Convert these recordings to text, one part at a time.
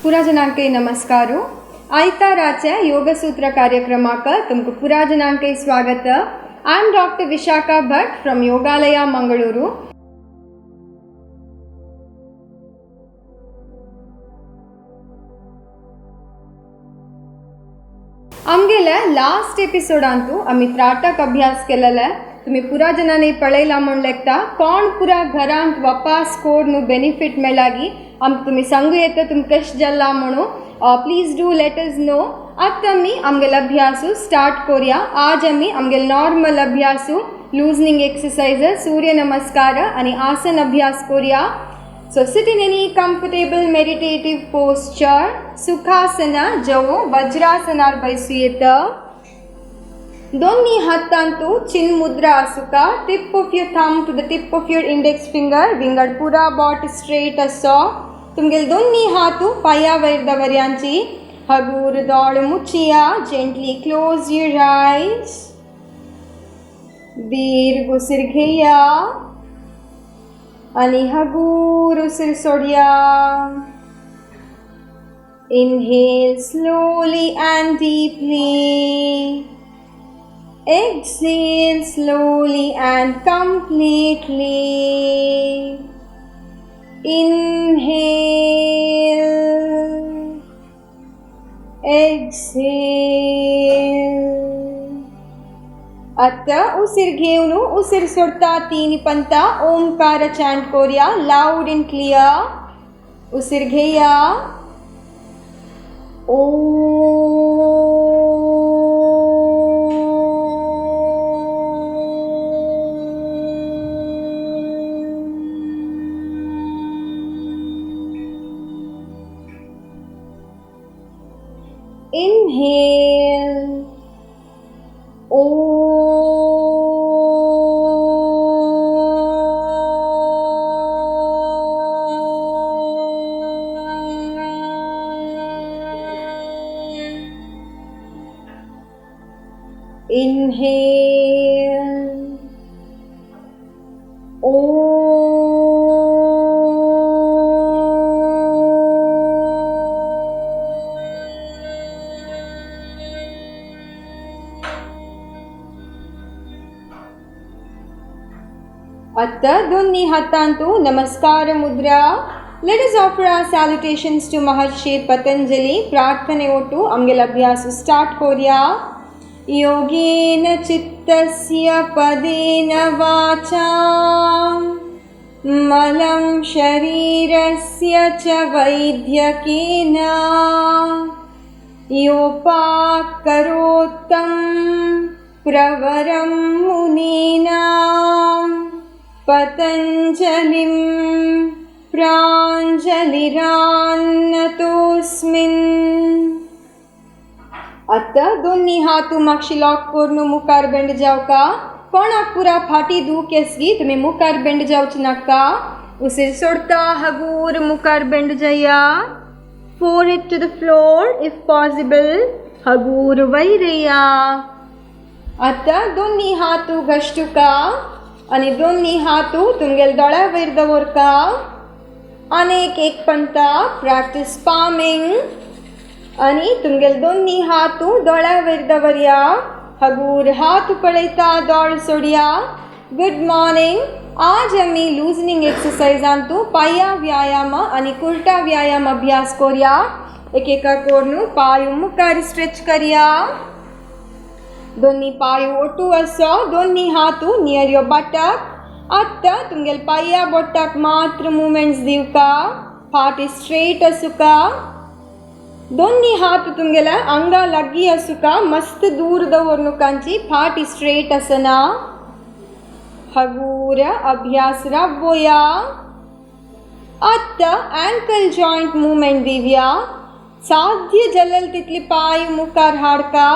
पुरा जनांके नमस्कारो. आयताराच्या योगसूत्र कार्यक्रमाक तुमका पुरा जनांके स्वागत. I am Dr. Vishaka Bhatt from Yogalaya Mangaluru. आमगेले लास्ट एपिसोड अंतू आम्ही त्राटक अभ्यास केलेला. तुम्ही पुरा जनाने पळयला म्हण लेखता कोण पुरा घरांत वापस कोड नु बेनिफिट मेळागी आम तुम्ही सांगू येता तुम कश जल्ला म्हणू. Please do let us know. आता आम्ही आमगेल अभ्यासू स्टार्ट करूया. आज आम्ही आमगेल नॉर्मल अभ्यासू लूजनिंग एक्सरसाइजेस सूर्य नमस्कार आणि आसन अभ्यास करूया. So sit in any comfortable meditative posture. Sukhasana जवो वज्रासनार बैसूयेता. दोन्ही हातांतू चिन मुद्रा आसुका. Tip of your thumb to the tip of your index finger. विंगड पुरा बॉट स्ट्रेट असो. तुमगेल दोन्ही हातू पाया वयर दवर्यांची. हगूर दोळ मुचिया. Gently close your eyes. दीर्घ उसिर घेया आणि हगूर उसिर सोडया. Inhale slowly and deeply. Exhale slowly and completely. Inhale. Exhale. आता उसिर घेऊन उसिर सोडता तीन पंता ओमकार चॅन्ट करूया लाऊड अँड क्लियर. उसिर घेया. ओ. Inhale. O. Inhale. O. आता दोन्ही हातांतू नमस्कार मुद्रा. Let us offer our salutations to Maharshi Patanjali. प्रार्थने ओटू आमगेल अभ्यास स्टार्ट करूया. योगेन चित्तस्य पदेन वाचा मलं शरीरस्य च वैद्यकेन योपाकरोत्तं प्रवरं मुनीनां पतञ्जलिं प्राञ्जलिरान्नतोऽस्मिन्. आता दोन्ही हातू मागशी लॉक करून मुखार बेंड जावका. कोणाक पुरा फाटी दुख येसगी तुम्ही मुखार बेंड जावच नाका. उसिर सोडता हगूर मुखार बेंड जाया. Forehead to the floor if possible. हगूर वैरया. आता दोन्ही हातू घष्टुका आणि दोन्ही हातू तुमगेल दोळ्या वयर दवरका. अनेक एक पंता प्रॅक्टिस पामिंग. आणि तुमगेल दोन्ही हातू दोळ्या वयर दवरया. हगूर हात पळयता दोळ सोडया. Good morning. आज आम्ही लूजनिंग एक्सरसाइजांतू पाया व्यायाम आणि कुर्टा व्यायाम अभ्यास करूया. एक एका करून पाय मुखार स्ट्रेच करया. दोन्ही पाय ओटू असो. दोन्ही हातू नियर योर बटक. आता तुमगेल पाया बोटाक मात्र मुवमेंट्स दिवका. फाटी स्ट्रेट असुका. दोन्ही हात तुमगेला अंगा लगी असुका. मस्त दूर दवरनुकांची फाटी स्ट्रेट असना. हगूर अभ्यास राबवूया. आता अँकल जॉइंट मुवमेंट दिवया. साध्य जलल तितली पाय मुखार हाडका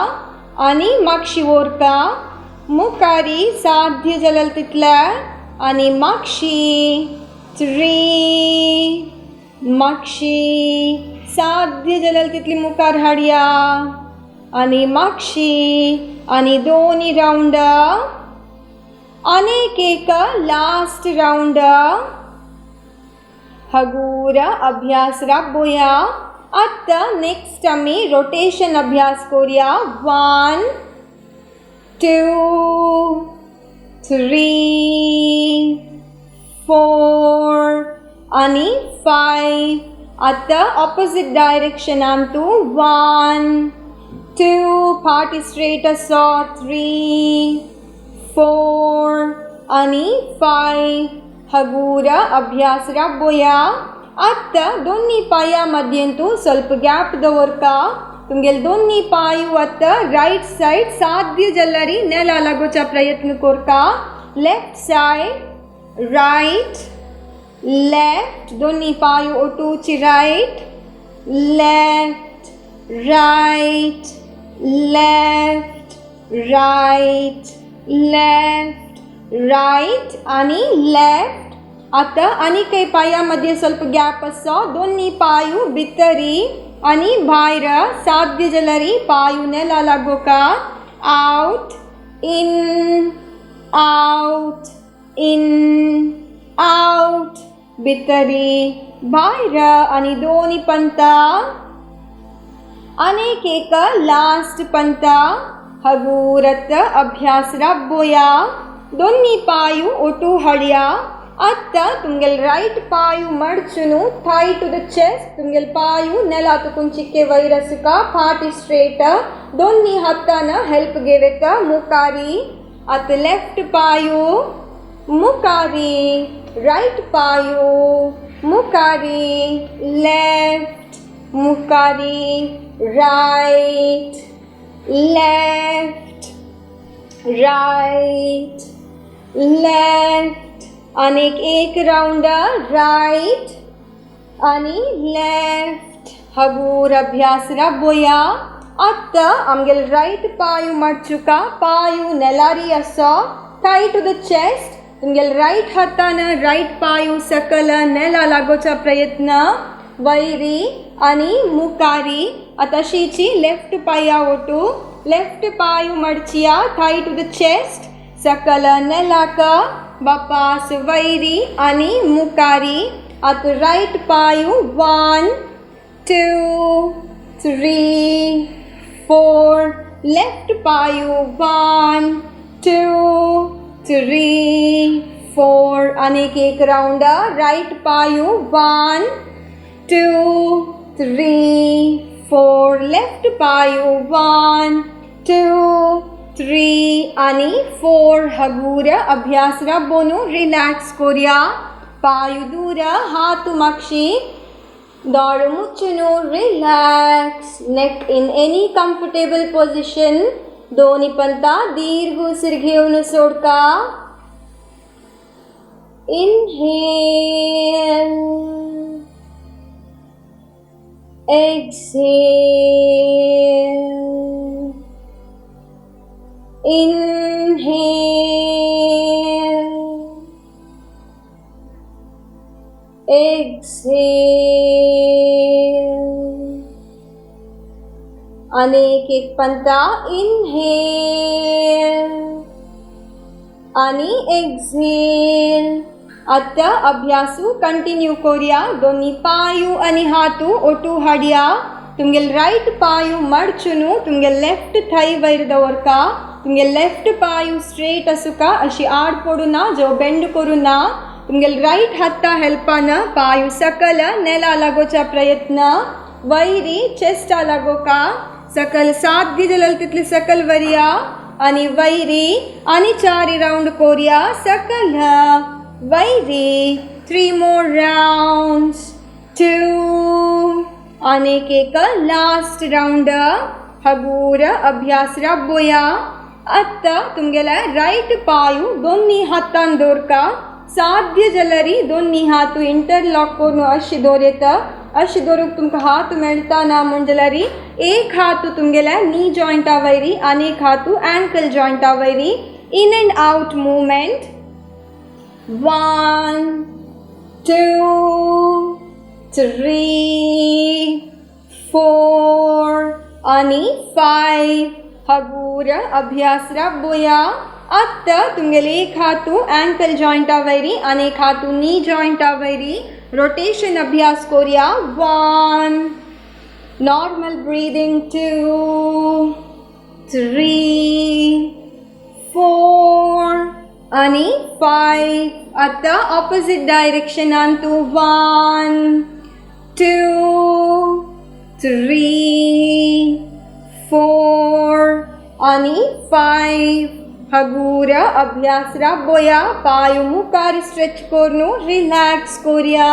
आणि मागशी ओरका. मुखारी साध्य जलल तितल्या आणि मागशी. 3 मागशी. साध्य जलल तितली मुखार हाडया आणि मागशी. आणि दोन्ही राऊंड. अनेक एक लास्ट राऊंड. हगूर अभ्यास राबवूया. आत्ता नेक्स्ट आम्ही रोटेशन अभ्यास करूया. 1 2 3 4 आणि 5. आता ऑपोजिट डायरेक्शनान तू 1 2 फाटी स्ट्रेट असो 3 4 आणि 5 हगूर अभ्यास राबोया. आत्ता दोन्ही पायामध्ये तू ಸ್ವಲ್ಪ गॅप दवरका. तुमगेल दोन्ही पायू आता राईट साइड साध्य जल्लरी नेला लागोचा प्रयत्न करका. लेफ्ट साइड राइट लेफ्ट दोन्ही पायू ओटूची right left right left right left right आणि लेफ्ट. आता आणि काही पायामध्ये ಸ್ವಲ್ಪ गॅप असो. दोन्ही पायू भितरी आणि भायर साध्य जलरी पायू नेला लागोका. Out in out in out भितरी भायर आणि दोन्ही पंता. अनेक एक लास्ट पंता हगूरत अभ्यास राबोया. दोन्ही पायू ओटू हळ्या. आत्ता तुमगेल राइट पायू मडचुनु थाई टू द चेस्ट. तुमगेल पायू नेला तुकुन चिक्के वैरसुका फाटी स्ट्रेट. दोन्ही हाताना हेल्प घेवेका मुकारी. आता लेफ्ट पायू मुकारी राइट पायू मुकारी लेफ्ट मुकारी राइट लेफ्ट राइट लेफ्ट. अनेक एक राउंड राइट आणि लेफ्ट हगूर अभ्यास राबोया. आत्ता आमगेल राइट पायू मडचुका. पायू नेलारी असो टाई टू द चेस्ट. तुमगेल राइट हातान राइट पायू सकल नेला लागोचा प्रयत्न वैरी आणि मुकारी. आता शीची लेफ्ट पाया ओटू. लेफ्ट पायू मडचिया टाई टू द चेस्ट सकल नेलाक बापास वैरी आणि मुकारी. आता राइट पायू 1 2 3 4 लेफ्ट पायू 1 2 3 4 अनेक एक राउंड राइट पायू 1 2 3 4 लेफ्ट पायू 1 2 3 आणि 4 हगूर अभ्यास राबोनु रिलॅक्स करूया. पायू दूर हात मागशी दाढ मुच्चुनु relax. Neck in any comfortable position. दोन्ही पंता दीर्घ उसीर घेऊन सोडका. Inhale exhale inhale exhale. अनेक एक पंता इनहेल आणि एक्झेल. आता अभ्यासू कंटिन्यू करूया. दोन्ही पायू आणि हातू ओटू हाडया. तुमगेल राइट पायू मडचुनु तुमगेल लेफ्ट थाई वैर दवरका. तुमगेल लेफ्ट पायू स्ट्रेट असुका अशी आड पडू ना जो बेंड करू ना. तुमगेल राइट हाता हेल्पान पायू सकल नेला लागोचा प्रयत्न वैरी चेस्टा लागोका. सकल साध्य जलल तितली सकल वरिया आणि वैरी आणि 4 राउंड करूया. सकल वैरी 3 more rounds 2 अनेक एक लास्ट राउंड हगूर अभ्यास राबोया. आता तुमगेला राइट पायू दोन्ही हातान दवरका. साध्य जलरी दोन्ही हातू इंटरलॉक करून अशी दवरता. अशी दवरूक तुमकां हात मेळटा ना म्हणजल्यारी एक हातू तुमगेला नी जॉइंटा वैरी आणि एक हातू अँकल जॉइंटा वैरी. इन अँड आउट मूवमेंट 1 2 3 4 आणि 5 हगूर अभ्यास राबोया. आता तुमगेले एक हातू अँकल जॉइंटा वैरी आणि एक हातू नी जॉइंटा वैरी रोटेशन अभ्यास करूया. 1 Normal breathing 2, 3, 4 आणि 5. आता opposite direction आणतो 1, 2, 3, 4 आणि 5. हगूर अभ्यास राबोया पाय मुखार स्ट्रेच करून रिलॅक्स करूया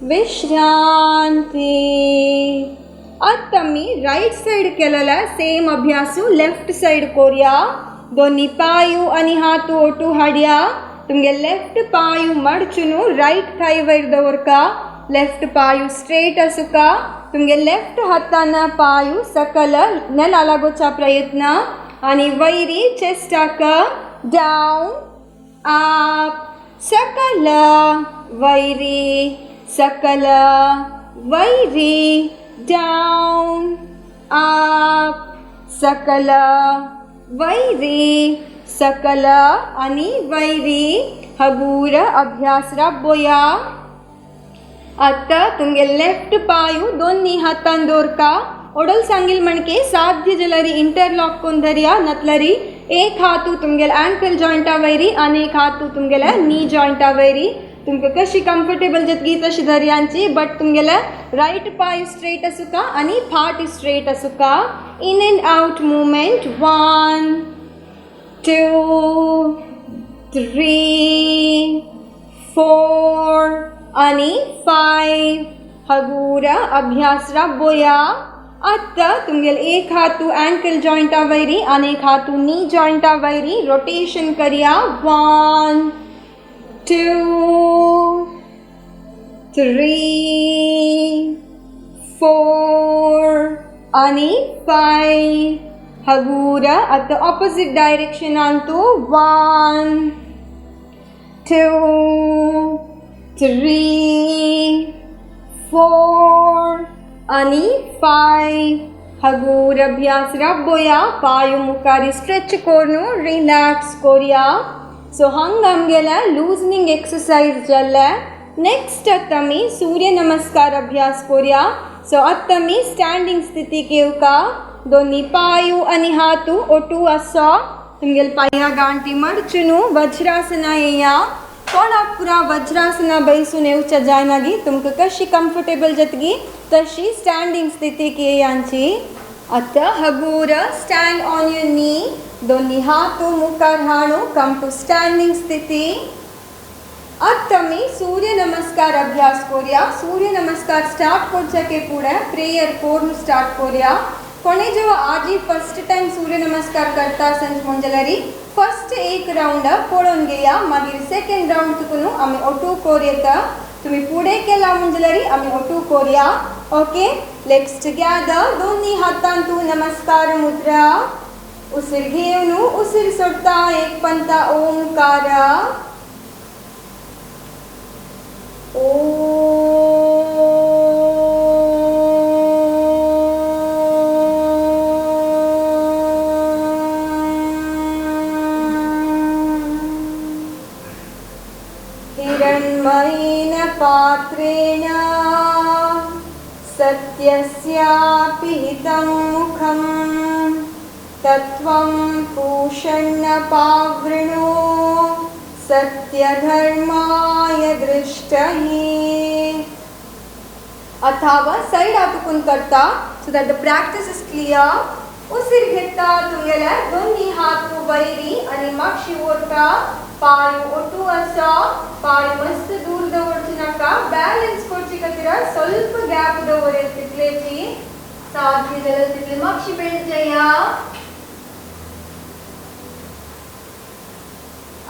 विश्रांती. आता मी राईट साइड केलेला सेम अभ्यासू लेफ्ट साइड करूया. दोन्ही पायू आणि हात ओटू हाडया. तुमगे लेफ्ट पायू मडचून राईट थाई वयर दवरका. Left पायू straight Asuka. तुमगे लेफ्ट हाताना पायू सकल नेला लागोचा प्रयत्न आणि वैरी चेस्ट टाका. डाऊन अप सकल वैरी सकल वैरी डाऊन अप सकल वैरी सकल आणि वैरी हगूर अभ्यास राबोया. आता तुमगे लेफ्ट पायू दोन्ही हातान दवरका. ओडल सांगिल म्हणके साध्य जलरी इंटरलॉक कोण धरया नतलरी एक हातू तुमगेल अँकल जॉइंटा वैरी आणि एक हातू तुमगेला नी जॉइंटा वैरी. तुमकां कशी कम्फर्टेबल जतगी तशी धरयांची. बट तुमगेला राईट पाय स्ट्रेट असुका आणि फाट straight Asuka. In and out movement 1, 2, 3, 4 आणि 5. हगूर अभ्यास राबोया. आता तुमगेल एक हातू अँकल जॉइंटा वैरी आणि एक हातू नी जॉइंटा वैरी रोटेशन करिया. 1, 2, 3, 4 आणि 5. हगूर आता ऑपोजिट डायरेक्शन आणतो. 1, 2, 3, 4 आणि 5. हगूर अभ्यास राबोया पाय मुखारी स्ट्रेच करून रिलॅक्स करूया. सो हंग आमगेला लूजनिंग एक्सरसाइज जाल्ले. नेक्स्ट आता मी सूर्य नमस्कार अभ्यास करूया. सो आता मी स्टँडिंग स्थिती घेवका. दोन्ही पायू आणि हातू ओटू आसा. तुमगेल पाया गांठी मडचून वज्रासना येया. थोडा पुरा वज्रासना बैसून येवच्या जायनागी. तुमकां कशी कम्फर्टेबल जतगी तशी स्टँडिंग स्थिती येयांची. आता हगूर स्टँड ऑन युअर नी. दोन्ही हातू मुखार हाडू कम टू स्टँडिंग स्थिती. आता मी सूर्य नमस्कार अभ्यास करूया. सूर्य नमस्कार स्टार्ट करचे पुढे प्रेयर करून स्टार्ट करूया. कोणे जेव्हा आजी फर्स्ट टाइम सूर्य नमस्कार करता संच मंजलरी फर्स्ट एक राउंड पळोवन घेया. मागीर सेकंड राउंड चुकून आम्ही ओटू करूया. तुम्ही पुढे केला मंजलरी आम्ही ओटू करूया. Okay let's together. दोन्ही हातान तू नमस्कार मुद्रा. उसीर घेऊन उसीर सोडता एक पंता ओंकार. हिरण्मयेन पात्रेण सत्यस्यापि हितं मुखं तत्त्वं पूषण्ण पावृणो सत्यधर्माय दृष्टये. अथवा साइड आतुकून करता so that the practice is clear. उसीर घेता तुमगेले दोन्ही हात वैरी आणि मागशी ओरका. पाय ओटू आसा. पाय मस्त दूर दवरची नाका. बॅलन्स करची खातीर ಸ್ವಲ್ಪ गॅप दवरेल तितलेची. साध्य जाल्यार तितले मागशी बेंड जाया.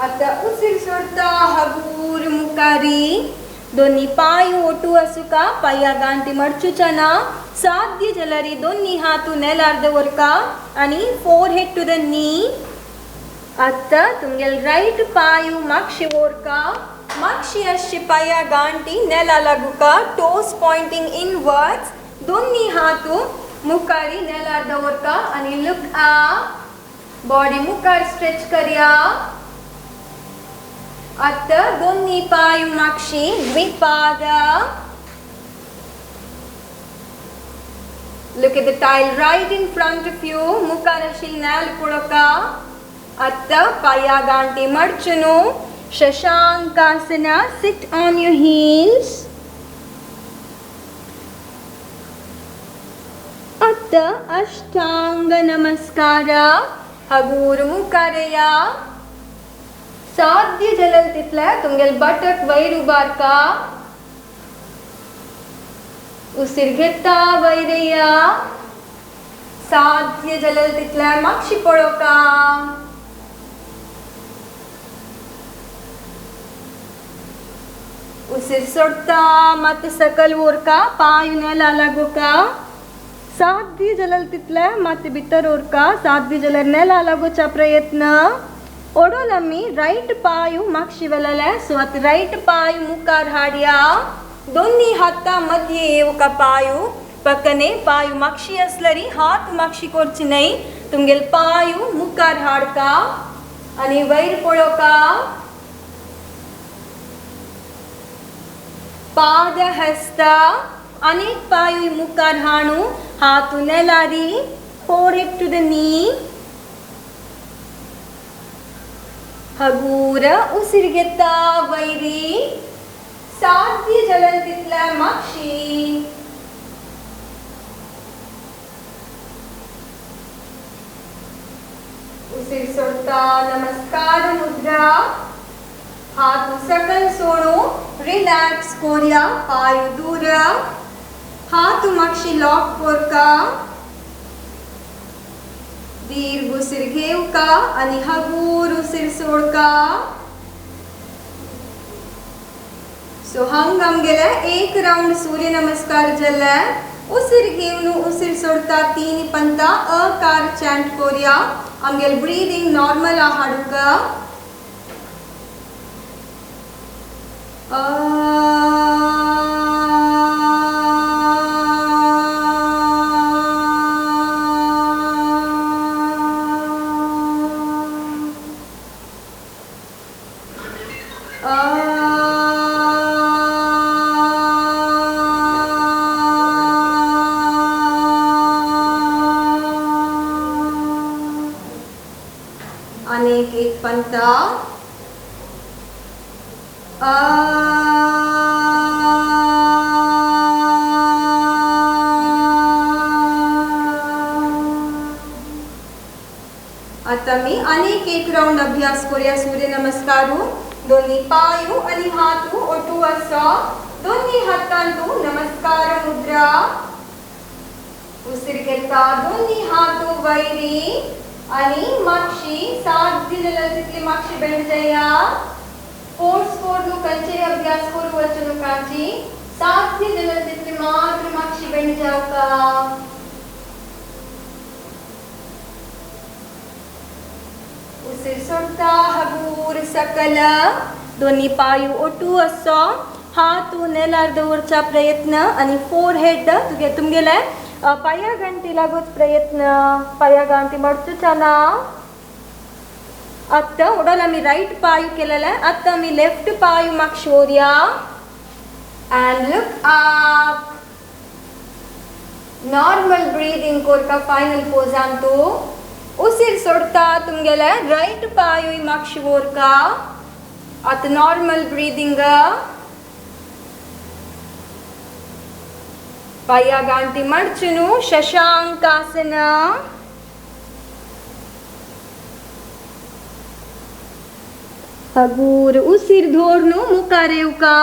आता उसीर सोडता हगूर मुखारी. दोन्ही पाय ओटू असुका. पाया गांठी मडचूच्या ना. साध्य जाल्यार दोन्ही हातू नेलार दवरका आणि फोरहेड टू द नी. आता तुमगेल राईट पायू मागशी ओरका. मागशी अशी पाया गांठी नेला लागुका. Toast pointing inwards. दोन्ही हातू मुखारी नेलार दवरका आणि लुक अप. बॉडी मुखार स्ट्रेच करूया. आता दोन्ही पाय मागशी द्विपाद. Look at the tile right in front of you. Mukarashil nal puloka. Atta payaganti marchunu. Shashankasana. Sit on your heels. Atta ashtanga namaskara. Haguru mukareya. साध्य जलल तितला तुमगेल बटक वैर उबार का उसिरगेता वैरया साध्य जलल तितला मक्षी पड़ो का उसिर सोड़ता मत सकल ओर का पायु न लालागो का साध्य जलल तितला मत बितर ओर का साध्य जलल न लालागो चा प्रयत्न ओडोलम्मी राइट पायु मक्षिवलले स्वत राइट पायु मुकार हाड्या दोन्ही हाता मध्ये एवका पायु पक्कने पायु मक्षी असलरी हात मक्षी कोरची नाही तुमगेल पायु मुकार हाडका आणि वैर पळोका पाद हस्त अनेक पायु मुकार हाणू हातु नेलारी forehead to the knee हगूर उसिरगेता वैरी साध्य जलल तितला मक्षी उसिर सोडता नमस्कार मुद्रा हाथ सकल सोडो रिलॅक्स कोरिया पायु दूर हाथ मक्षी लॉक कोरका दीर्घ उसिर घेवका आणि हगूर उसिर सोडका सो हंगम गेला एक राउंड सूर्य नमस्कार जल्ला उसिर घेवनु उसिर सोडता तीन पंता अकार चैंट कोरिया आमगेल ब्रीदिंग नॉर्मल हाडुका अनेक एक पंता आता मी अनेक एक राउंड अभ्यास करूया सूर्य नमस्कारू दोन्ही पायू आणि हातू ओटू असा दोन्ही हातांतू नमस्कार मुद्रा उसिर घेता दोन्ही हातू वैरी आणि मक्षी साध्य जलल तितली मक्षी बेंड जया फोर्स नु कंचे अभ्यास करू वचनु काची साध्य जलल तितली मात्र मक्षी बेंड जाव का उसिर सोडता हगूर सकल दोन्ही पायू ओटू असो हातू नेलार दवरचा प्रयत्न आणि फोरहेड तुमगेले पायागंटी लागोच प्रयत्न पायागंटी मडचुचाना आता ओडल आम्ही राइट पायू केलेला आता आम्ही लेफ्ट पायू मक्षोरिया and look up normal breathing कोरका फाइनल पोज आणतो उसिर सोडता तुमगेले राइट पायू मक्षोरका आता नॉर्मल ब्रीदिंग पायागांटी मडचुनु शशांकासन हगूर उसिर धोरनु मुकारेवका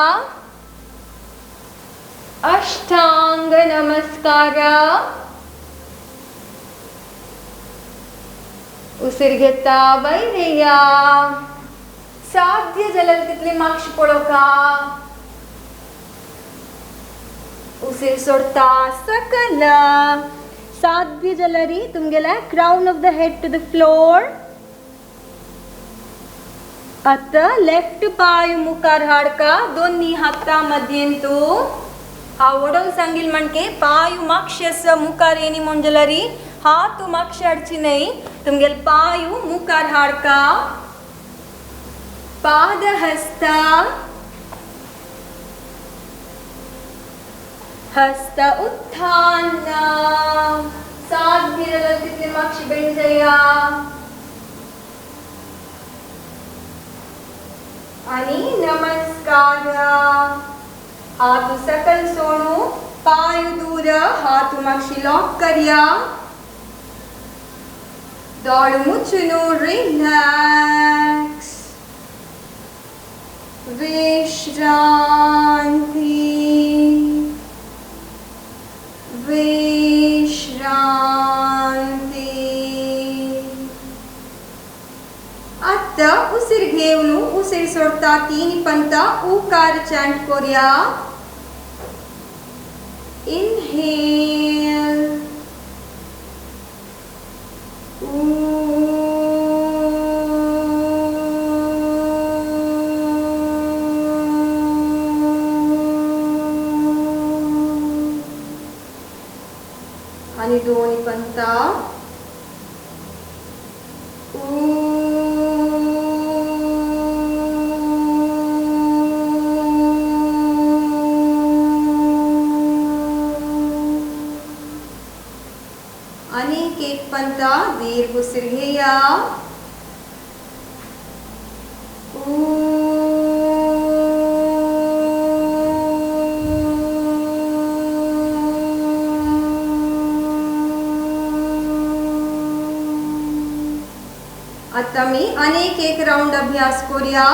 अष्टांग नमस्कार उसिर घेता वैरेया साध्य जलल तितली मक्ष पडोका उसिर सोडता सकल साध्य जलरी तुमगेला crown of the head to the floor आता लेफ्ट पाय मुखार हाडका दोन्ही हाता मध्येंतू हा ओडल सांगिल म्हणके पायु माक्षस मुखार येनी मंजलरी हात माक्ष हाडची नाही तुमगेल पायु मुखार हाडका पाद हस्त हस्त उत्थान सात गिरल तिथले मागची बेंड जाया आणि नमस्कार हात सकल सोडू पाय दूर हात मागची लॉक करूया दोळ मुचून रिलॅक्स विश्रांती विश्रांती आता उसीर घेऊन उसीर सोडता तीन पंता उकार चॅन्ट करूया इनहेल आणि दोन्ही पंता आणि एक पंता दीर्घ उसीर घेऊया आता मी अनेक एक राउंड अभ्यास करूया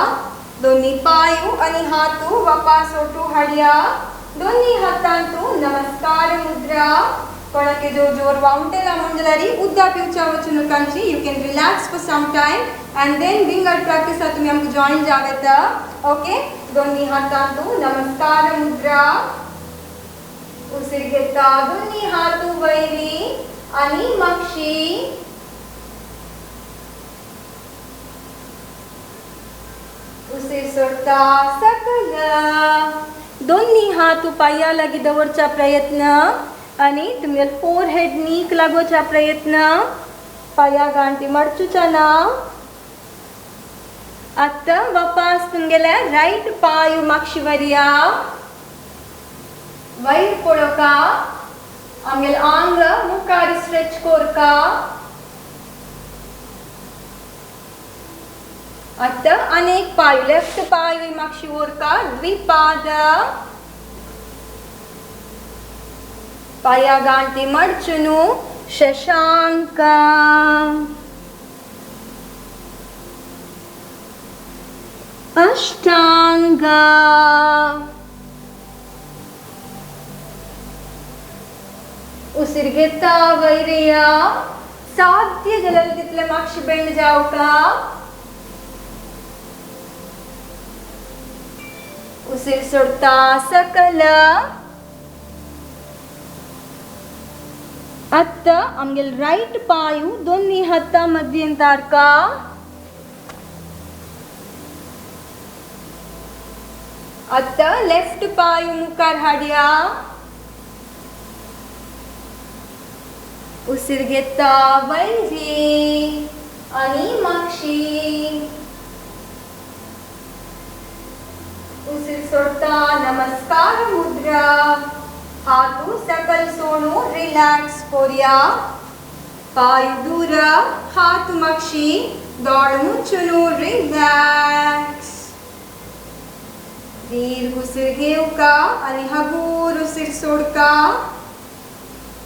दोन्ही पायू आणि हातू वापस ओटू हाडया दोन्ही हातांतू नमस्कार मुद्रा कोणाके जो जोर वाउंटेला मंडलारी उद्दा पिवच्या वचनकांची you can relax for some time and then विंगर प्रैक्टिस तुम्ही आमक जॉइन जावेत ओके दोन्ही हातांतू नमस्कार मुद्रा उसीर घेता दोन्ही हातू वैरी आणि मागशी उसीर सोडता सकल दोन्ही हात पाया लागी दवरचा प्रयत्न आणि तुम्ही फोरहेड नीक लागोचा प्रयत्न पाया गांठी मडचूचा ना आता वापस तुमगेले राइट पायू मागशी वरिया वैर पडोका आमगेल आंग मुखार स्ट्रेच कोरका आता अनेक पायू लेफ्ट पायू मागशी ओरका द्विपाद पाया गांठी मडचुनु शशांक अष्टांग उसीर घेता वैरिया साध्य जलल तितले मागशी बेंड जाऊ का उसीर सोडता सकल आता आमगेल राइट पायू दोन्ही हाता मध्यंतरका आता लेफ्ट पायू मुखार हाडया उसीर घेता वैरी आणि मागशी उसीर सोडता नमस्कार मुद्रा हातू सकल सोडू रिलैक्स करूया पायू दूर हात मागशी दोळ मुचून रिलैक्स दीर्घ उसीर घेवका आणि हगूर उसीर सोडका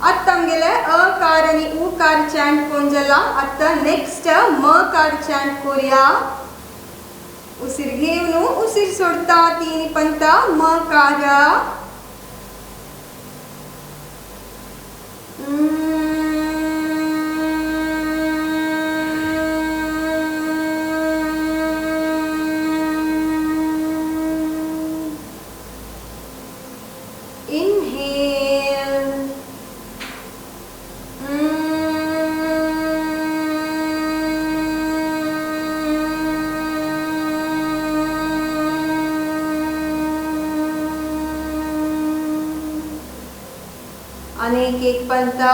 आता आमगेले अकार आणि उकार चॅन्ट कोण जाला आता नेक्स्ट मकार चॅन्ट करूया उसीर घेऊन उसीर सोडता तीन पंता मकार inhale अनेक एक पंता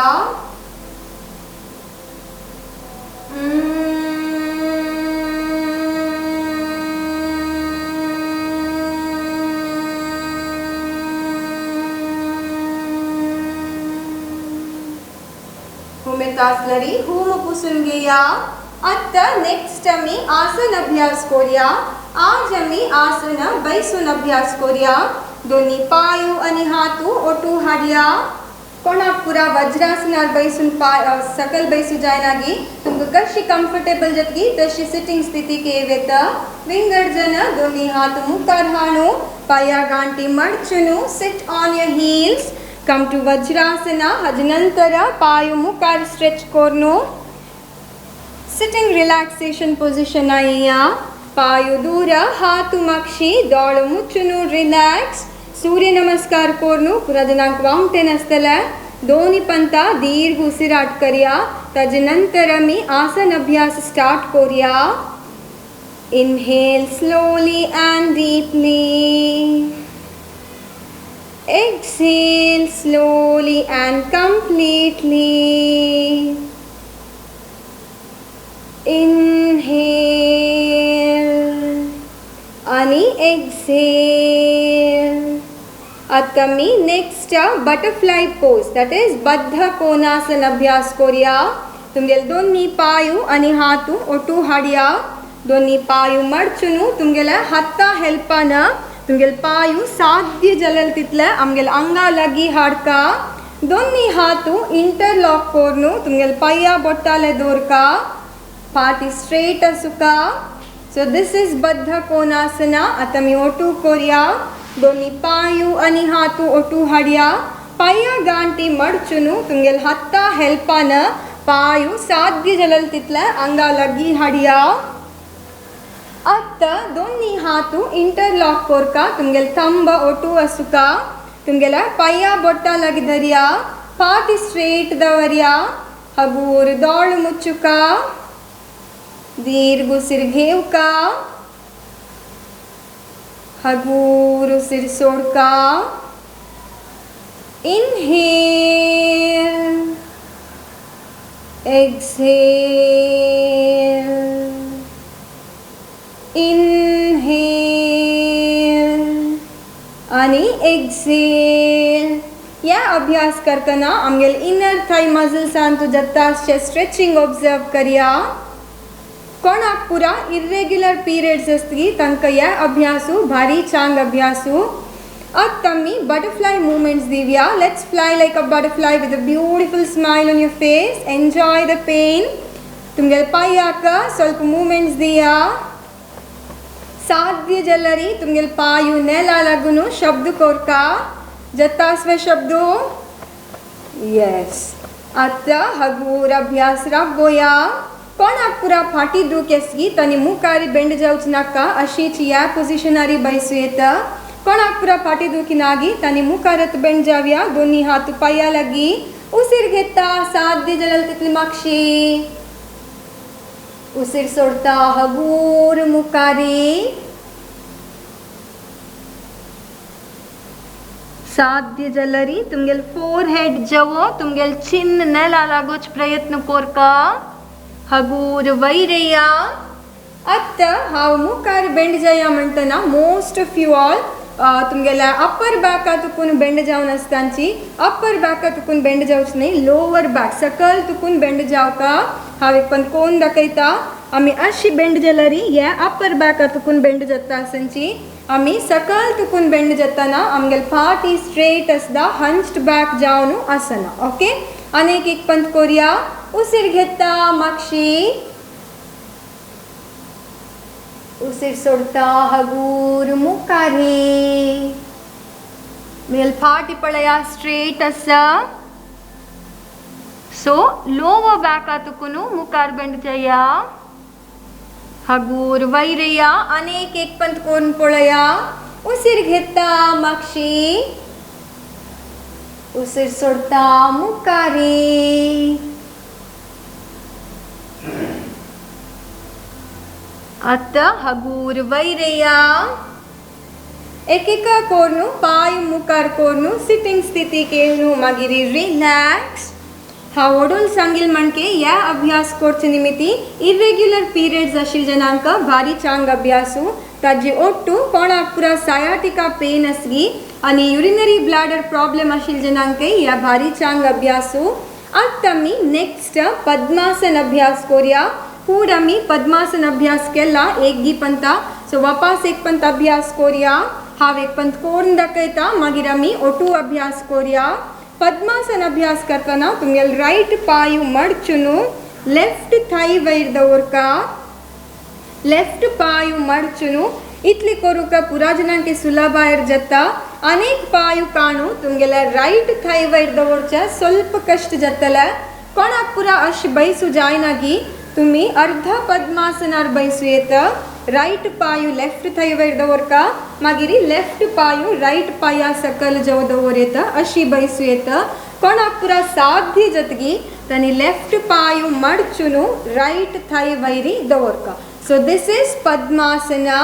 आसलरी हुम पुसून घेया. आता नेक्स्ट आम्ही आसन अभ्यास करूया. आज आम्ही आसन बैसून अभ्यास करूया. दोन्ही पाय आणि हात ओटू हाडया. कोणाक पुरा वज्रासनार बैसून सकल बैसू जायनागी तुमकां कशी कम्फर्टेबल जातली तशी सिटिंग स्थिती येता. विंगडजन दोन्ही हात मुखार हाडू. पाया गांठी मडचून sit on your heels. Come to वज्रासना. हाजे नंतर पाय मुखार स्ट्रेच करून सिटिंग रिलॅक्सेशन पोझिशन आया. पाय दूर हात मागशी दोळ मुಚ್ಚून रिलॅक्स. सूर्य नमस्कार करून पुरा जनांक वामटेन आसतले. दोन्ही पंता दीर्घ उसिराट करया. ताजे नंतर आमी आसन अभ्यास स्टार्ट करूया. Inhale slowly and deeply. Exhale slowly and completely. Inhale आणि एक्सहेल. आता मी next butterfly pose that is बद्ध कोणासन अभ्यास करूया. तुमगेले दोन्ही पाय आणि हात ओटू हाडया. दोन्ही पाय मडचून तुमगेले हाता हेल्पान तुमगेले पाय साध्य जलल तितले आमगेले अंगा लगी हाडका. दोन्ही हात इंटरलॉक करून तुमगेले पाया बोट्टाले दवरका. पाटी स्ट्रेट आसुका. सो दिस इज बद्ध कोणासना. आता मी ओटू करूया. दोन्ही पाय आणि हात ओटू हाडया. पाया गांठी मडचून तुमगेले हाता हेल्पान पाय साध्य जलल तितले अंगा लगी हाडया. आता दोन्ही हात इंटरलॉक करका. तुमगेले थंब ओटू आसुका. तुमगेले पाया बोट्टा लगी धरया. पाटी स्ट्रेट दवरया. हगूर दोळ मुಚ್ಚುका. दीर्घ उसिर घेवका. हगूर उसिर सोडका. Inhale exhale. इनहेल आणि एक्सहेल. या अभ्यास करताना आमगेले इनर थाई मसल्सांतू जत्ताशे स्ट्रेचिंग ऑब्जर्व करया. कोणाक पुरा इरेग्युलर पीरियड्स आसतली तांकां ह्या अभ्यासू भारी चांग अभ्यासू. आता मी बटरफ्लाय मूवमेंट्स दिवया. Let's fly like a butterfly with a beautiful smile on your face. Enjoy the pain. तुमगेले पायाक ಸ್ವಲ್ಪ मूवमेंट्स दिया. साध्य जल्लरी तुमगेले पायु नेला लागून शब्द कोरका. जत्तास्वे शब्द. यस. आता हगूर अभ्यास राबोया. कोणाक पुरा फाटी दुख आसली तांणी मुखारी बेंड जावच नाका. अशीच ह्या पोझिशनारी बैसू येता. कोणाक पुरा फाटी दुखी नागी तांणी मुखारत बेंड जावया. दोन्ही हात पाया लागी. उसिर घेता. साध्य जलल तितली मागशी. उसिर सोडता. हगूर मुखारी. साध्य जलरी तुमगेल फोरहेड जवो तुमगेल चिन्न नेला लागोच प्रयत्न कोरका. हगूर वैरया. आता हांव मुखार बेंड जाया म्हणटना मोस्ट ऑफ यू ऑल तुमगेल्या अपर बॅका तुकून बेंड जावन आसतांची. अपर बॅका तुकून बेंड जावच न्ही. लोअर बॅक सकल तुकून बेंड जावका. हांव एक पण कोण दाखयता. आमी अशी बेंड जाल्यारी ह्या अपर बॅका तुकून बेंड जाता आसतांची. आमी सकल तुकून बेंड जाताना आमगेल फाटी स्ट्रेट आसता. हंच्ड बॅक जावन आसना. ओके. आनीक एक पंत करूया. उसिर घेता मागशी. उसिर सोडता. हगूर मुखारी. मेल फाटी पळया स्ट्रेट आसा. सो लोअर बॅका तुकून मुखार बेंड जाया. हगूर वैरया. अनेक एक पंत करून पळया. उसिर घेता मागशी. उसिर सोडता मुखारी. आता हगूर वैरया. एक एक करून पाय मुखार करून सिटिंग स्थिती केलू मागीर रिलॅक्स. हांव वडोल सांगिल म्हणके ह्या अभ्यास करचे निमित्ती इरेग्युलर पीरियड्स आशिल्ले जनांक भारी चांग अभ्यासू. ताजी ओट्टू कोणाक पुरा सायाटिका पेन आसली आनी युरिनरी ब्लॅडर प्रॉब्लेम आशिल्ले जनांकय ह्या भारी चांग अभ्यासू. आता आमी नेक्स्ट पद्मासन अभ्यास करूया. फूड आमी पद्मासन अभ्यास केला एक गी पंत. सो वापस एक पंत अभ्यास करूया. हांव एक पंत करून दाखयता मागीर आमी ओटू अभ्यास करूया. पद्मासन अभ्यास करतना तुमगेलो रायट पांय मडचून लेफ्ट थाय वयर दवरका. लेफ्ट पांय मडचून इतली करूंक पुरा जनांक सुलभ भायर जाता. अनेक पांय काणू तुमगेल्या रायट थाय वयर दवरचे स्वल्प कष्ट जातले. कोणाक पुरा अश बैसू जायना गी तुम्ही अर्ध पद्मासनार बैसू येता. रायट पांय लेफ्ट थाय वयर दवरका मागीर लेफ्ट पांय रायट पांया सकल जो दवर येता अशी बैसू येता. कोणाक पुरा साध्य जातगी तांणी लेफ्ट पांय मडचून रायट थाय वयरी दवरका. सो दिस इज पद्मासना.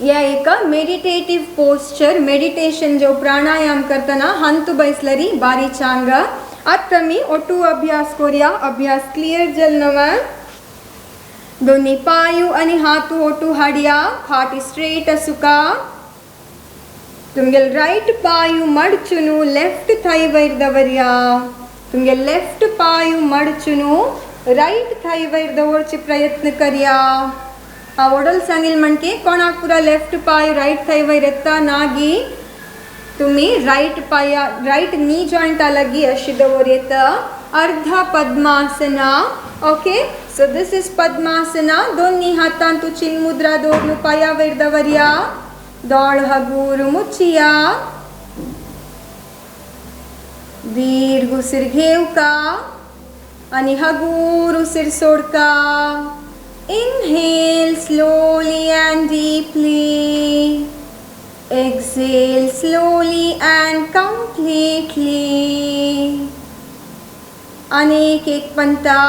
या एक मेडिटेटिव पोस्चर मेडिटेशन जो प्राणायाम करतना हंतु बैसलरी बारी चांग. आता आमी ओटू अभ्यास करूया. अभ्यास क्लियर जल नवा. दोन्ही पांय आणि हात ओटू हाडया. हार्ट स्ट्रेट असुका. तुमगेल राइट पांय मडचून लेफ्ट थाय वयर दवरया. तुमगेल लेफ्ट पांय मडचून राइट थाय वयर दवरचे प्रयत्न करया. हांव वडोल सांगिल म्हणके कोणाक पुरा लेफ्ट पांय राइट थाय वयर येता नागी तुम्ही राइट पांया राइट नी जॉइंटा लगी अशी दवर येता. अर्ध padmasana. Okay so this is padmasana. दोन्ही हातान तू चिन मुद्रा दवरून पांया वयर दवरया. दोळ हगूर मुचिया. दीर्घ उसीर घेवका आणि हगूर उसीर सोडका. Inhale slowly and deeply. Exhale slowly and completely. अनेक एक पंता.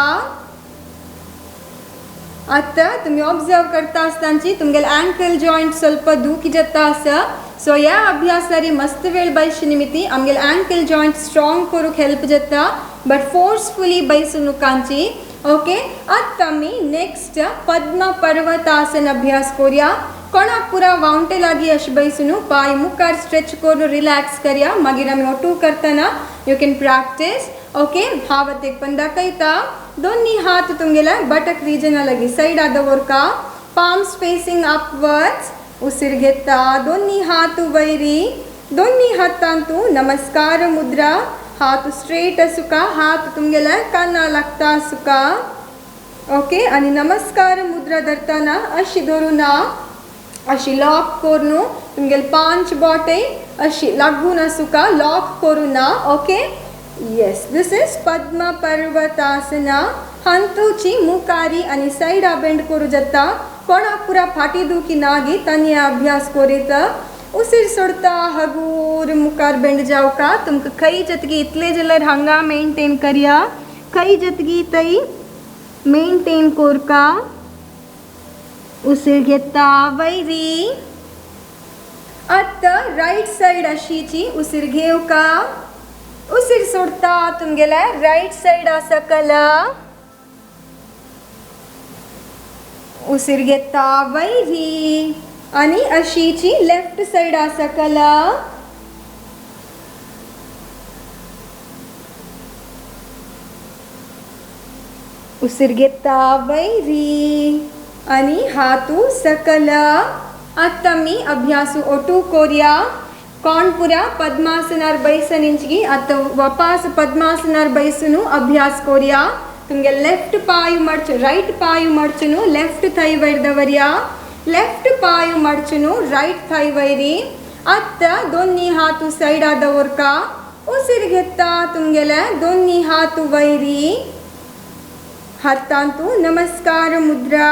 आता तुम्ही ऑब्जर्व करता आसतांची तुमगेल अँकल जॉइंट ಸ್ವಲ್ಪ दुखी जाता आसा. सो या अभ्यासारी मस्त वेळ बैसू निमित्ती आमगेल अँकल जॉइंट स्ट्रॉंग करूक हेल्प जाता बट फोर्सफुली बैसू नुकांची. ओके आता आमी नेक्स्ट पद्म पर्वतासन अभ्यास करूया. कोणाक पुरा वावंटे लागी अशें बैसून पांय मुखार स्ट्रेच करून रिलॅक्स करया. मागीर आमी ओटू करतना यू कॅन प्रॅक्टीस. ओके हांव आतां एक पण दाखयता. दोन्ही हात तुमगेल्या बटक रिजना लागी सायडा दवरका. Palms facing upwards. उसीर घेता. दोन्ही हात वयरी. दोन्ही हातान तू नमस्कार मुद्रा. हात स्ट्रेट असुका. हात तुमगेल्या काना लागता असुका. ओके आणि नमस्कार मुद्रा धरताना अशी धरून अशी लॉक करून तुमगेल पांच बोटे अशी लागून असुका. लॉक करून ओके येस दिस इज पद्म पर्वतासना. हंतूची मुखारी आणि सायडा बेंड करू जाता. कोणाक पुरा फाटी दुखी नागी तांणी अभ्यास करीत. उसीर सोडता हगूर मुखार बेंड जावका. तुमकां खंय जतगी इतले जाल्यार हांगा मेंटेन करया. खंय जतगी थंय मेंटेन कोरका. उसीर घेता वयरी. आतां रायट सायड अशीची उसीर घेवका. उसीर सोडता तुमगेल्या रायट सायडा सकल. उसीर घेता वयरी आणि अशीची लेफ्ट सायडा सकल. उसीर घेता वयरी आणि हातू सकल. आता आमी अभ्यास ओटू करूया. कोण पुरा पद्मासनार बैसनिंची आता वापस पद्मासनार बैसून अभ्यास करूया. तुमगे लेफ्ट पांय मडचून राइट पांय मडचून लेफ्ट थाय वयर दवरया. लेफ्ट पांय मडचून राइट थाय वयरी. आत्ता दोन्ही हात सायडा दवरका. उसीर घेता तुमगेले दोन्ही हात वयरी. हातान तू नमस्कार मुद्रा.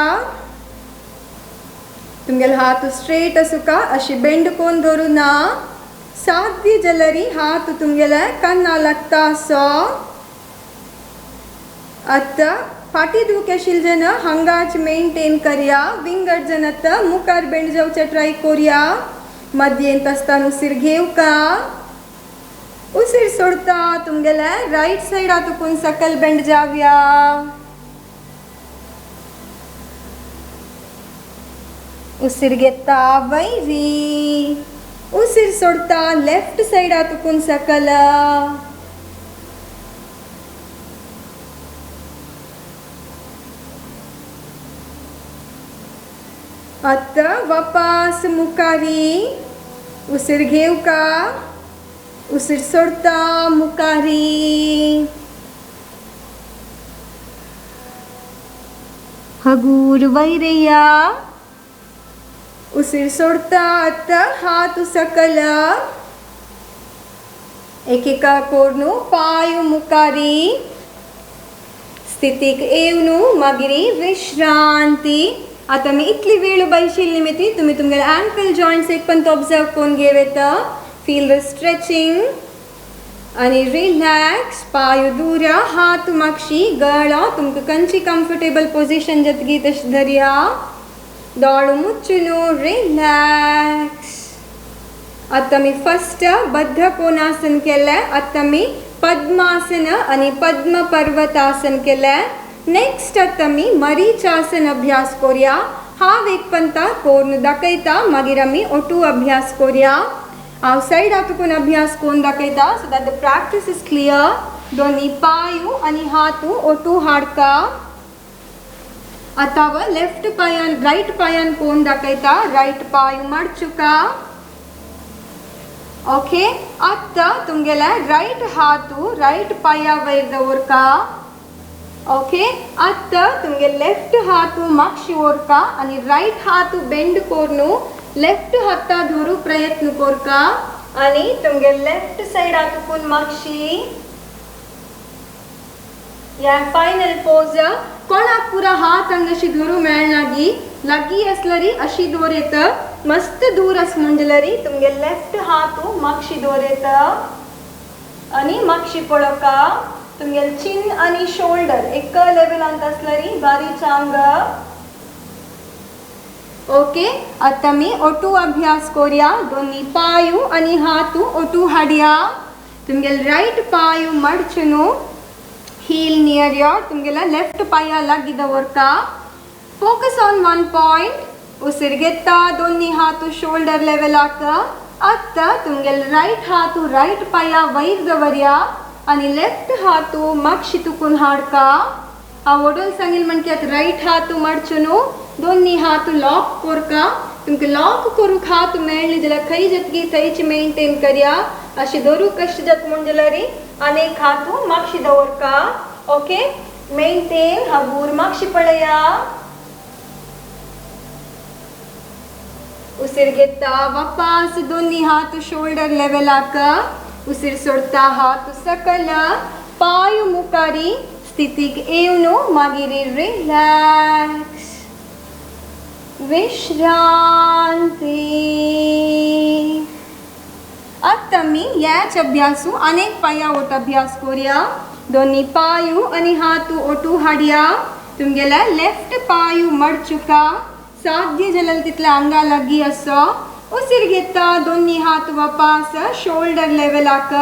तुमगेले हात स्ट्रेट असुका. अशी बेंड कोन धरून साध्य जलरी हात तुमगेले काना लागता असो. आता फाटी दुख आशिल्ले जन हांगाच मेंटेन करया. विंगड जन आता मुखार बेंड जावचे ट्राय करूया. मध्येंत आसतना उसीर घेवका. उसीर सोडता तुमगेले राइट सायडा तुकून सकल बेंड जावया. उसीर घेता वयरी. उसीर सोडता लेफ्ट सायडा तुकून सकल. आता वापस मुखारी उसीर घेवका उसीर सोडता मुखारी हगूर वैरया उसीर सोडता आता हात सकल एकेका कोरनु पायु मुखारी स्थितीक येवनु मागिरी विश्रांती. आता मी इतली वेळ बैशील निमित्ती तुम्ही तुमगे अँकल जॉइंट्स एक पण ऑब्जर्व कोण घेवेत. फील द स्ट्रेचिंग आणि रिलॅक्स. पायु दूरा हात मागशी गळा तुमका कंची कम्फर्टेबल पोझिशन जतगी तशी धरिया. दोळ मुच्चुनु रिलॅक्स. आता मी फर्स्ट बद्ध कोणासन केलं. आता मी पद्मासन आणि पद्म पर्वतासन केलं. नेक्स्ट आता मी मरीचासन अभ्यास करूया. हा एक पंता कोण दाखयता मागीर आमी ओटू अभ्यास करूया. आउटसाइड आतून अभ्यास कोण दाखयता so that the practice is clear. दोन्ही पायू आणि हातू ओटू हाडका. आता लेफ्ट पायान राईट पायान कोण दाखयता. राईट पायू मडचुका. ओके. आता तुमगेला राईट हातू राईट पाया वयर दवरका. ओके. आता तुमगे लेफ्ट हातू मागशी ओरका आणि राईट हातू बेंड कोरनु लेफ्ट हाता धरू प्रयत्न कोरका आणि तुमगे लेफ्ट साइड आतून मागशी या फायनल पोज. कोणाक पुरा हात अंगशी धरू मेळनागी लागी असलरी अशी दोरेत मस्त दूर अस म्हणजलरी तुमगे लेफ्ट हातू मागशी दोरेत आणि मागशी पळोका. तुमगे चिन आणि शोल्डर एक लेवलांत असलरी बारी चांग. ओके. आता मी ओटू अभ्यास करूया. दोन्ही पायू आणि हातू ओटू हाडया. तुमगे राईट पायू मडचुनु heel near your तुमगेला लेफ्ट पाया लागी दवरका. Focus on one point. उसीर घेता दोन्ही हातू शोल्डर लेवलाक. आता तुमगेल राईट हातू राईट पाया वयर दवरया आणि लेफ्ट हातू मागशी तुकून हाडका. हा वडोल सांगिल म्हणजे आता राईट हातू मडचुनु दोन्ही हातू लॉक कोरका. तुमके लॉक करूक हात मेळ्ळी जाल्यार खंय जतगी थंयची मेंटेन करया. अशी धरूक कशी जत म्हणजल्यारी अनेक हातू मागशी दवरका. ओके. मेंटेन. हगूर मागशी पळया. उसीर घेता वापस दोन्ही हात शोल्डर लेवलाक. उसीर सोडता हात सकल. पायू मुखारी स्थितीक येवनु मागिरी रिलॅक्स विश्रांती. आता मी याच अभ्यासू अनेक पाया ओट अभ्यास करूया. दोन्ही पायू आणि हातू ओटू हाडया. तुमगेला लेफ्ट पायू मडचुका. साध्य जलल तितल्या अंगा लागी असो. उसीर घेता दोन्ही हात वापस शोल्डर लेवलाक.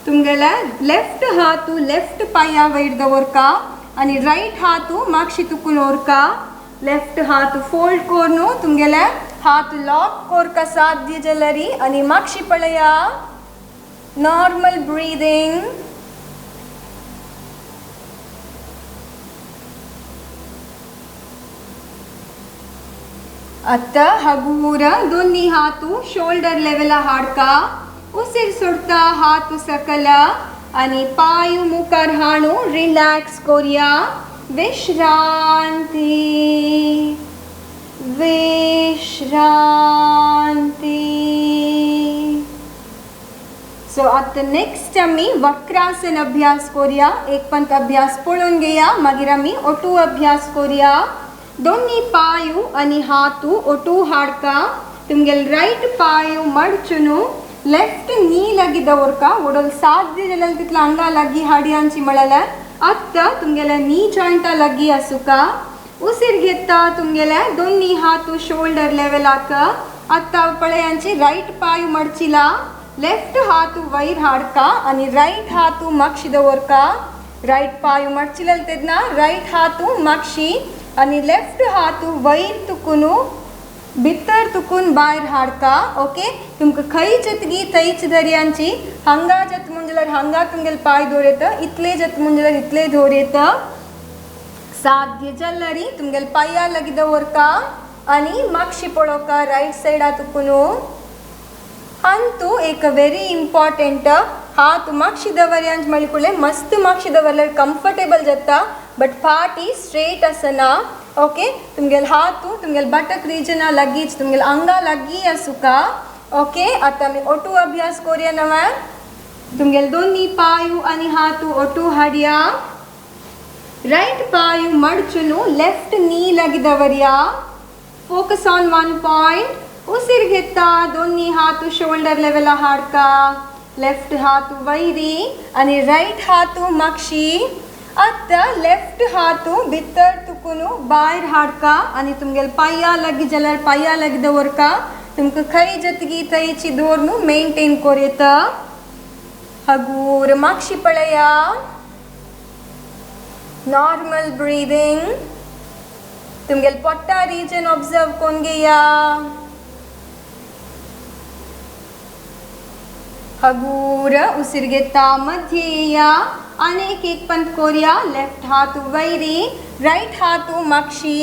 तुमगेला लेफ्ट हातू लेफ्ट पाया वयर दवरका आणि राईट हातू मागशी तुकून ओरका. लेफ्ट हात फोल्ड कोरनु तुमगेला हात लॉक कोरका साध्य जलरी आणि मागशी पळया. Normal breathing. आता हगूर दोन्ही हातू शोल्डर लेवला हाडका. उसीर सोडता हात सकल आणि पायू मुखार हाणू रिलॅक्स करूया. विश्रांती विश्रांती. सो आता नेक्स्ट आम्ही वक्रासन अभ्यास करूया. एक पंत अभ्यास पळोवन घेया मागीर आम्ही ओटू अभ्यास करूया. दोन्ही पायू आणि हातू ओटू हाडका. तुमगेल राईट पायू मडचुनु लेफ्ट नी लागी दवरका. वडोल साध्य जाल्यार तितला अंगा लागी हाडयांची म्हळ्यार आता तुमगेल्या नी जॉइंटा लागी आसुका. उसीर घेता तुमगेल्या दोन्ही हातू शोल्डर लेवलाक. आता पळयांची राईट पायू मडचिला. लेफ्ट हातू वयर हाडका आणि राईट हातू मागशी दवरका. राईट पायू मडचिलेल तेदना राईट हातू मागशी आणि लेफ्ट हातू वयर तुकुनु भितर तुकून भायर हाडका. ओके. तुमकां खंय जतगी थंयच दर्यांची. हांगा जत म्हणल्यार हांगा तुमगेले पाय दवरयत. इतले जत म्हणल्यार इतले दवरयत. साध्य जाल्यारी तुमगेले पाया लागी दवरका. आणि मागशी पळोवका राईट सायडा तुकुनू अंतू एक वेरी इम्पॉर्टंट हात मागशी दवरयांच म्हणले मस्त मागशी दवरल्यार कम्फर्टेबल जाता बट फाटी स्ट्रेट आसना ओके तुमगेल हात तुमगेल बटक रिजना लगीच तुमगेल अंगा लगी आसुका ओके आता आमी ओटू अभ्यास करूया नवा तुमगेल दोन्ही पायू आणि हात ओटू हाडया राइट पायू मडचुनु लेफ्ट नी लगी दवरया फोकस ऑन वन पॉइंट उसिर घेता दोन्ही हात शोल्डर लेवल हाडका लेफ्ट हात वैरी आणि राइट हात मागशी आता लेफ्ट हात भितर तुकुनु भायर हाडका आणि तुमगेल पाया लगी जाल्यार पाया लगी दवरका तुमकां खंय जतगी थंयची दवरनु मेंटेन करूं हगूर मागशी पळया नॉर्मल ब्रीदिंग तुमगेल पोट्टा रीजन ऑब्जर्व कोन घेया हगूर उसिर घेता मध्येया अनेक एक पंत कोरिया लेफ्ट हात वैरी राइट हात मागशी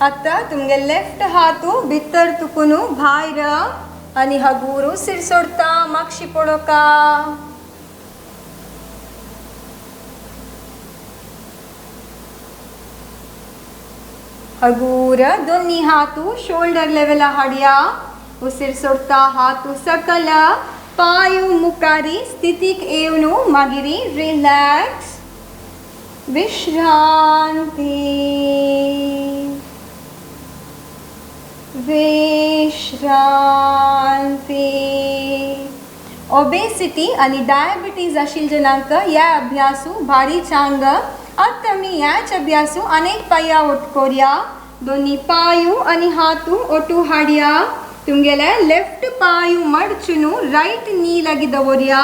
आता तुमगे लेफ्ट हात भितर तुकुनु भायर आणि हगूर उसिर सोडता मागशी पळोवका हगूर दोन्ही हात शोल्डर लेवल हाडया उसिर सोडता हात सकल पायू मुखारी स्थितीक येवनु मागिरी रिलॅक्स विश्रांती विश्रांती ओबेसिटी आणि डायबिटीज आशिल जनांक या अभ्यासू भारी चांग आता मी याच अभ्यासू अनेक पाया ओट कोरिया दोन्ही पायू आणि हात ओटू हाडया तुमगेले लेफ्ट पायू मडचुनु राइट नी लगी दवरया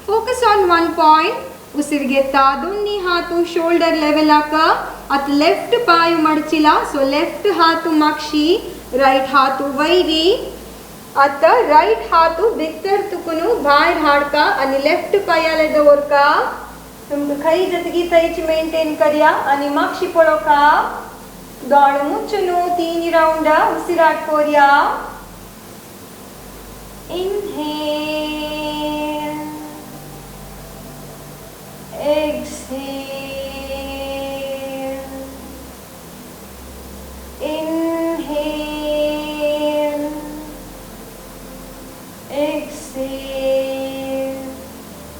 फोकस ऑन वन पॉइंट उसिर घेता दोन्ही हात शोल्डर लेवल आता लेफ्ट पायू मडचिला सो लेफ्ट हात मागशी राइट हात वैरी आता राइट हात भितर तुकुनु भायर हाडका आणि लेफ्ट पायाले दवरका तुमकां खंय जतगी थंयची मेंटेन करया आणि मागशी पळोवका दोळ मुच्चुनु 3 round उसिराट कोरया Inhale, exhale, inhale, exhale,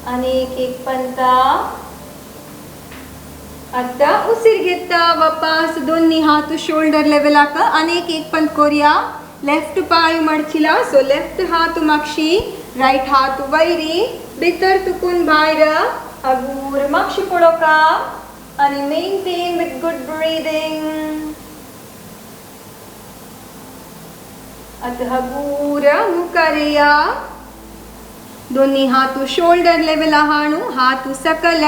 अनेक एक पंता आता उसिर घेता वापस दोन्ही हात शोल्डर लेवल अनेक एक पंत कोरिया लेफ्ट पाय मडचिला सो लेफ्ट हात मागशी राइट हात वैरी भितर तुकुन भायर हगूर मागशी पळोवका आणि मेंटेन विथ गुड ब्रीदिंग आता हगूर मुखारेया दोन्ही हात शोल्डर लेवल हाणु हात सकल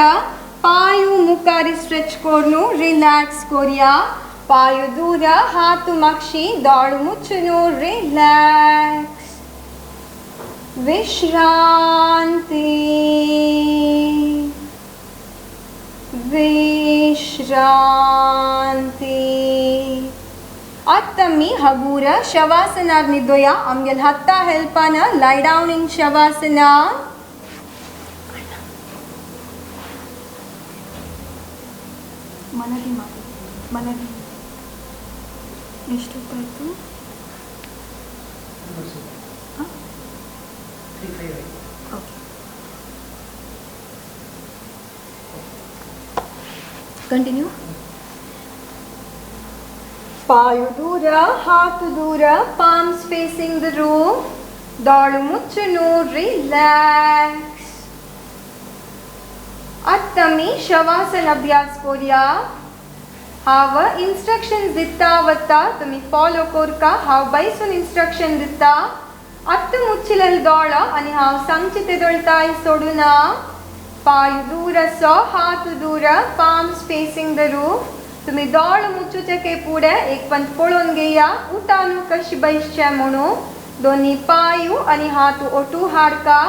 पायू मुखारी स्ट्रेच कोरनु रिलॅक्स कोरिया पायू दूर हाथ मागशी दोळ मुच्चुनु रिलॅक्स विश्रांती विश्रांती आता मी हगूर शवासनार निदोया आमगेल हत्ता हेल्पान लाई डाउन इन शवासना मनगी ಎಷ್ಟೊತ್ತಾಯಿತು ಓಕೆ ಕಂಟಿನ್ಯೂ ಪಾಯು ದೂರ ಹಾತು ದೂರ ಪಾಮ್ಸ್ ಫೇಸಿಂಗ್ ದ ರೂಮ್ दोळू मुच्चुनु रिलॅक्स आता मी शवासन अभ्यास करूया हांव इंस्ट्रक्शन्स दिता वता तुम्ही फॉलो करका हांव बैसून इंस्ट्रक्शन दिता आत्ता मुच्चिलेले दोळ आनी हांव सांगचे ते दोळताय सोडूना पाय दूर असो हात दूर पाम्स फेसिंग द रूफ तुम्ही दोळ मुच्चुचे के पुढे एक पंत पळोवन घेया उठानु कशी बैसचे म्हणून दोन्ही पायू आणि हात ओटू हाडका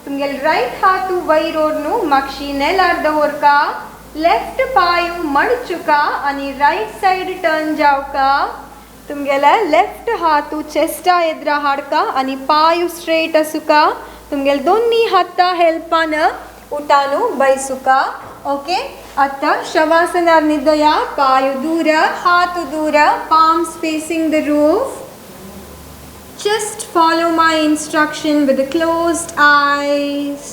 तुमगेल राइट हात वैरोरनु मागशी नेलार दवरका लेफ्ट पायू मडचुका आणि राइट साइड टर्न जावका तुमगेला लेफ्ट हातू चेस्टा येद्रा हाडका आणि पाय स्ट्रेट असुका तुमगेल दोन्ही हाता हेल्पान उठानु बैसुका ओके आता शवासनार निदया पाय दूर हाथ दूर palms facing the roof just follow my instruction with the closed eyes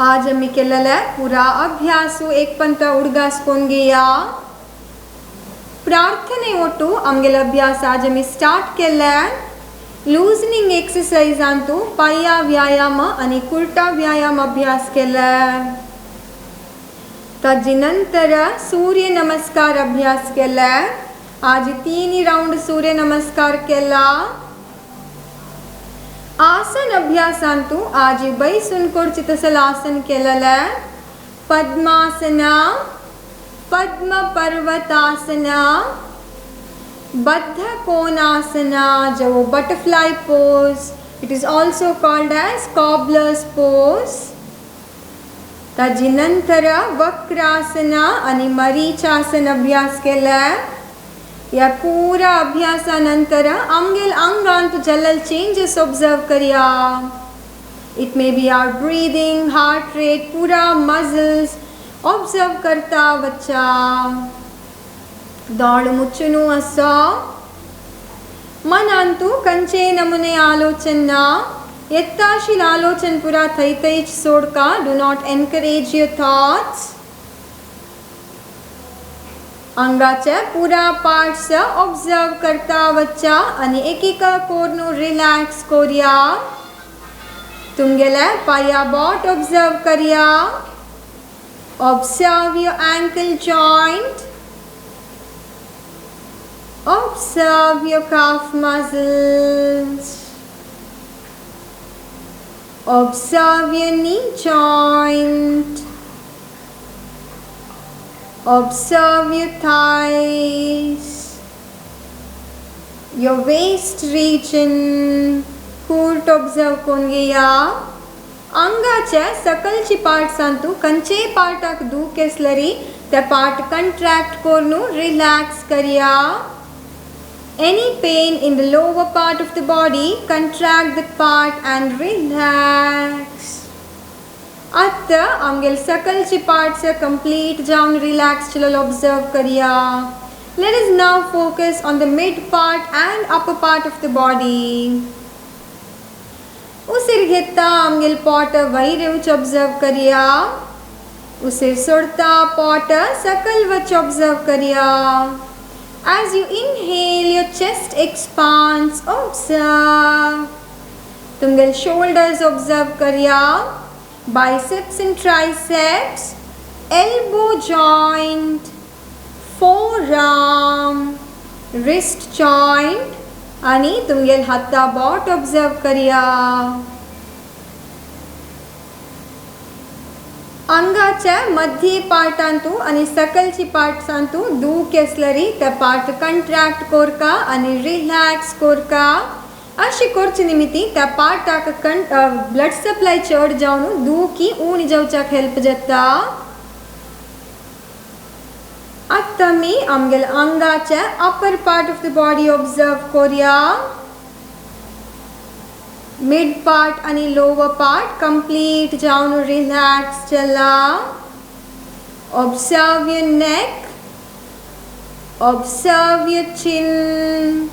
आज आम्ही केलेला पुरा अभ्यासू एक पंत उडगासकोन घेया प्रार्थने ओटू आमगेल अभ्यास आज आम्ही स्टार्ट केला लूजनिंग एक्सरसाइज अंतू पाया व्यायाम आणि कुर्टा व्यायाम अभ्यास केला ताजी नंतर सूर्य नमस्कार अभ्यास केला आज 3 राउंड सूर्य नमस्कार केला आसन अभ्यासांतू आज बैसून कोडचितसल आसन केलेला पद्मासना पद्म पर्वतासना बद्ध कोणासना जो butterfly pose it is also called as cobbler's pose ताजी नंतर वक्रासना आणि मरीचासन अभ्यास केला या पूरा अभ्यासानंतर आमगेल अंगांत जलल चेंजेस ऑब्जर्व करिया it may be our breathing heart rate पूरा मसल्स ऑब्जर्व करता वच्चा दाड़ मुच्चुनु असो मनांतु कंचे नमुने आलोचना यत्ताशील आलोचन पुरा थई थई सोडका do not encourage your thoughts अंगाचे पूरा पार्ट्स ऑब्जर्व करता वच्चा आणि एकेका कोरनु रिलॅक्स कोरिया तुमगेले पाया बोट ऑब्जर्व करिया observe your ankle joint observe your calf muscles observe your knee joint observe your thighs your waist region Kurt observe कोण घेया अंगाच्या सकलची पार्ट्स अंतू कंचे पार्टाक दुखेसलरी त्या पार्ट कंट्रॅक्ट कोरनु रिलॅक्स करिया any pain in the lower part of the body contract that part and relax atta amgel sakal chi parts complete down relax chalo observe kariya let us now focus on the mid part and upper part of the body usir ghetta amgel pot vaire uch observe kariya usir sorta pot sakal vach observe kariya as you inhale your chest expands observe तुमगेल shoulders observe करिया biceps and triceps elbow joint forearm wrist joint आणि तुमगेल हाता बोट observe करिया अंगाच्या मध्य पार्टांतू आणि सकलची पार्ट्सांतू दुखेसलरी त्या part कंट्रॅक्ट कोरका आणि relax कोरका अशी करचे निमित्ती त्या पार्टाक ब्लड सप्लाय चढ जावन दुखी उणी जावच्याक हेल्प जाता आता मी आमगेल अंगाच्या upper part of the body observe करूया मिड पार्ट आणि लोअर पार्ट कंप्लीट जाऊन रिलॅक्स चला observe your neck observe your chin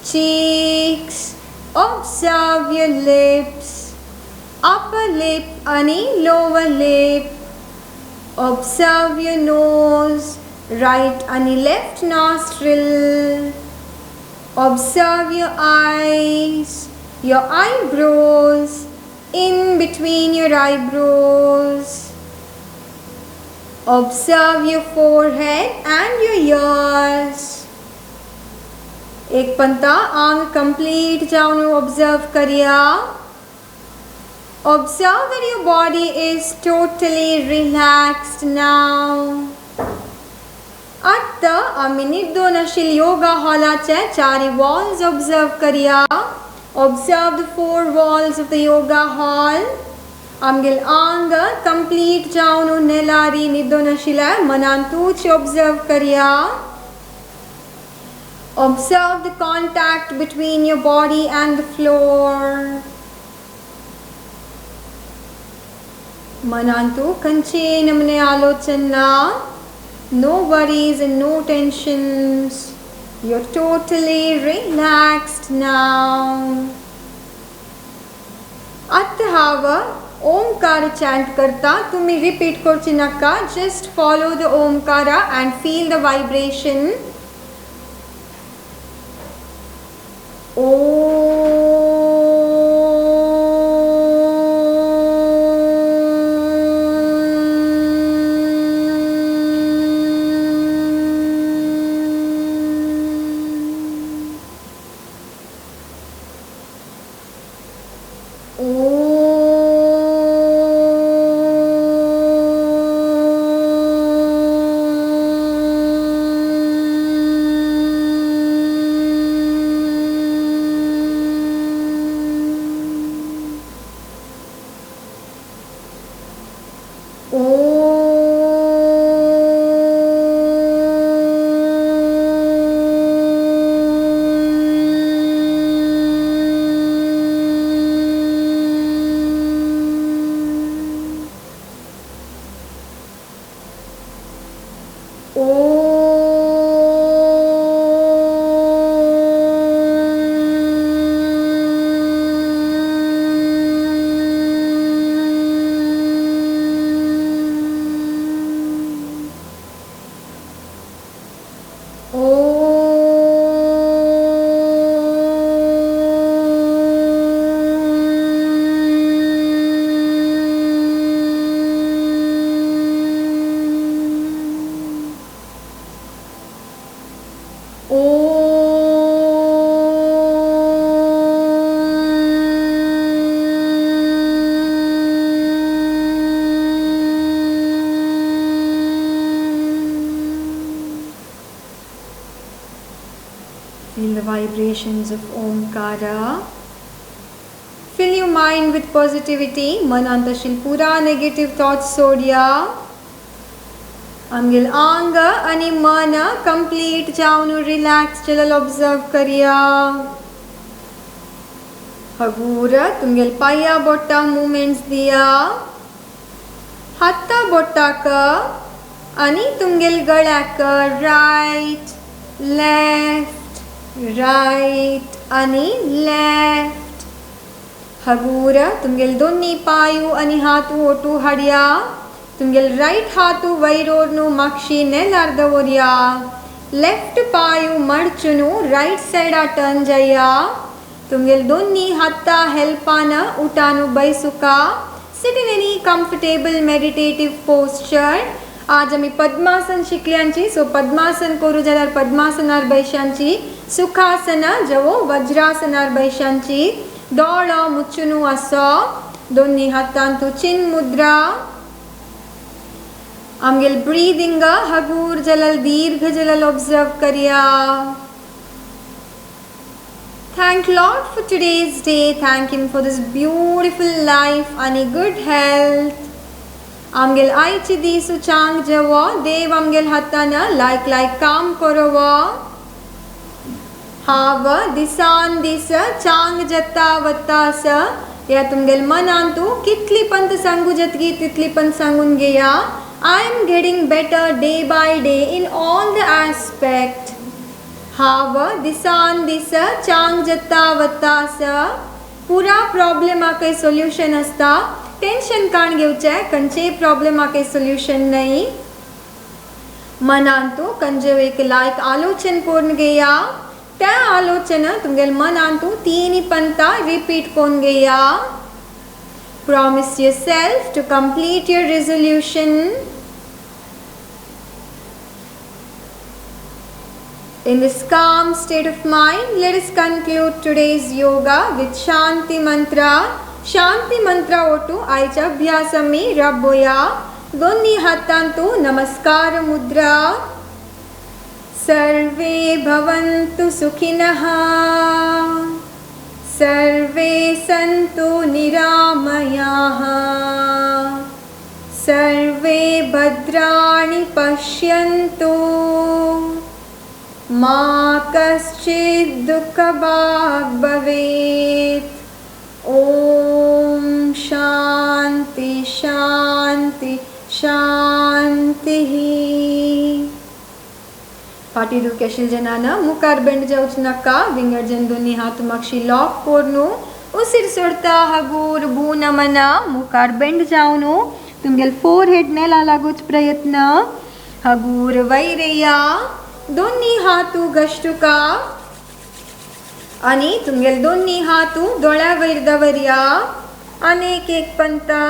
cheeks observe your lips upper lip आणि lower lip observe your nose right आणि left nostril observe your eyes your eyebrows in between your eyebrows observe your forehead and your ears एक पंता आंग complete जाऊन observe करिया observe that your body is totally relaxed now आता आम्ही निर्दोन अशील योगा हॉलाचे चारी walls observe करिया observe the four walls of the yoga hall आमगेल आंग कंप्लीट जाऊन नेलारी निर्दोन अशील मनांतूच ऑब्जर्व करिया Observe the contact between your body and the floor. ಮನಂತೂ ಕಂಚೆ ನಮನೆ ಆಲೋಚನ. No worries and no tensions. You're totally relaxed now. आता हवा ओमकार चैंट करता तुम्ही रिपीट करची नका. Just follow the Omkara and feel the vibration. Feel the vibrations of Omkara. Fill your mind with positivity. Manantashil pura negative thoughts sodya. Amgil anga ani mana complete jaunu relax chalal observe kariya. Hagura tumgil paya botta movements diya. Hatta botta ka ani tumgil gala ka right, left, right आणि left. हगूरा तुमगेल दोन्ही पायू आणि हातू ओटू हड्या. तुमगेल right हातू वैरोरनु मक्षी नेलार्दवोरिया. लेफ्ट पायू मडचुनु राइट साइड टर्न जया. तुमगेल दोन्ही हाता हेल्पान उठानु बैसुका. Sit in any comfortable meditative posture. आज आम्ही पद्मासन शिकल्यांची. सो पद्मासन करू जाल्यार पद्मासनार बैशांची. सुखासन जवो वज्रासनार बैशांची. दोळो मुच्चुनु असो. दोन्ही हातांतू चिन मुद्रा. आमगेल ब्रीदिंग हगूर जलल दीर्घ जलल ऑब्जर्व करिया. Thank Lord for today's day. Thank Him for this beautiful life and good health. आमगेल आयची दीसू चांग जवो. देव आमगेल हाताना like काम करोवो. हाव दिसान दिस चांग जत्ता वत्तास. या तुमगेल मनांतू कितली पंत सांगू जतगी तितली पंत सांगून घेया. I am getting better day by day in all the aspect. हाव दिसान दिस चांग जत्ता वत्तास. पूरा प्रॉब्लेम आके सोल्यूशन असता. टेंशन काण घेवचे. खंयचे प्रॉब्लेम आके सोल्यूशन नहीं. मनांतू खंयचे एक लायक आलोचन करून घेया. त्या आलोचन तुमगेल मनांतू तीनी पंता रिपीट करून घेया. Promise yourself to complete your resolution. In this calm state of mind, let us conclude today's yoga with Shanti Mantra. Shanti Mantra ओटू आयच्या अभ्यासमी राबोया. दोन्ही हातांतू नमस्कार मुद्रा. सर्वे भवन्तु सुखिनः. सर्वे सन्तु निरामयाः. सर्वे भद्राणि पश्यन्तु मा कश्चित् दुःखभाग् भवेत्। ओम शांति शांति शांति। फाटी दुखेशील जनाना मुखार बेंड जावचु नका विंगडजन दोन्ही हात मागशी लॉक कोरनु उसिर सोडता हगूर भू नमना मुखार बेंड जावनु तुमगेल फोरहेड नेला लागोच प्रयत्न हगूर वैरया दोन्ही हातू गष्टुका आणि तुमगेल दोन्ही हातू दोळ्या वयर दवरया अनेक एक पंता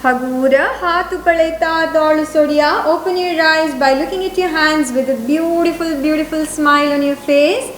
हगूर हाथ पळयता दोळ सोडिया. Open your eyes by looking at your hands with a beautiful beautiful smile on your face.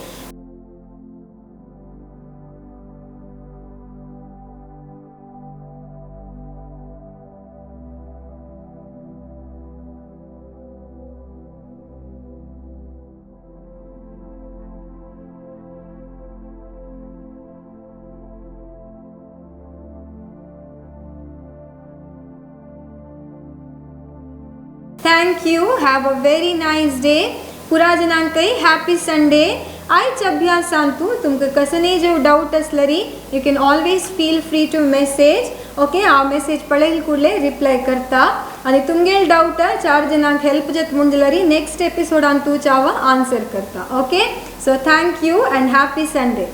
Thank you. Have a very nice day. पुरा जनांकय हॅपी संडे. आयच्या अभ्यासांतू तुमकां कसले जो डाऊट असलरी you can always feel free to message. Okay हांव message पळयल कुर्ले reply करता आनी तुमगेल डाऊट 4 जनांक हेल्प जात म्हणजलरी नेक्स्ट एपिसोडान तू चावा आन्सर करता. Okay so thank you and happy Sunday.